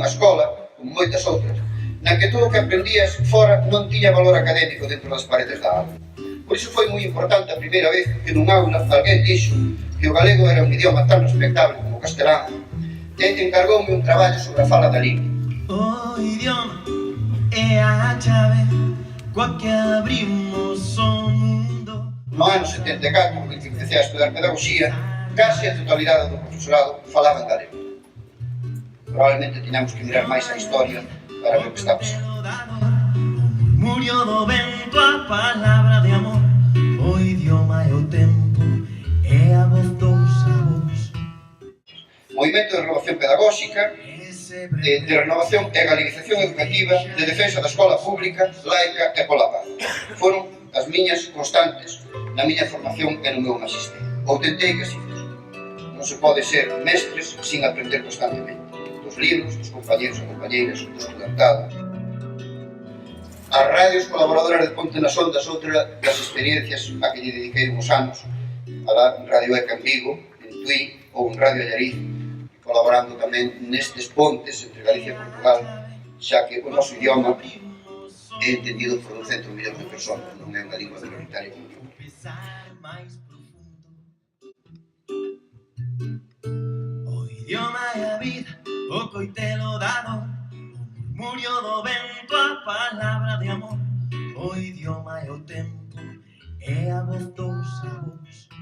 unha escola, como moitas outras, na que todo o que aprendías fora non tiña valor académico dentro das paredes da aula. Por iso foi moi importante a primeira vez que nun aula alguén dixo que o galego era un idioma tan respectable como o castelán e encargoume un traballo sobre a fala da lingua. O idioma é a chave coa que abrimos o mundo. No ano 74, en que empecé a estudar pedagogía, case a totalidade do profesorado falaba en galego. Probablemente teñamos que mirar máis a historia para ver o que está pasando. O murmurio do vento, a palabra de amor, o idioma é o tempo, é a voz dos avós. Movimento de renovación pedagóxica, de renovación e galeguización educativa, de defensa da escola pública, laica e pola paz. Foron as miñas constantes na miña formación e no meu magisterio. Ou tentei que así fose. Non se pode ser mestres sin aprender constantemente. Dos libros, dos compañeros e compañeiras, do estudantado. As radios colaboradoras de Ponte nas Ondas, outra das experiencias a que lle dediquei uns anos, a Radio ECA en Vigo, en Tui ou en Radio Allariz, colaborando tamén nestes pontes entre Galicia e Portugal, xa que o noso idioma é entendido por 200 millóns de persoas, non é unha lingua minoritaria como eu. O idioma é a vida, o coitelo da dor, o murmurio do vento, a palabra de amor, o idioma é o tempo, é a voz dos avós.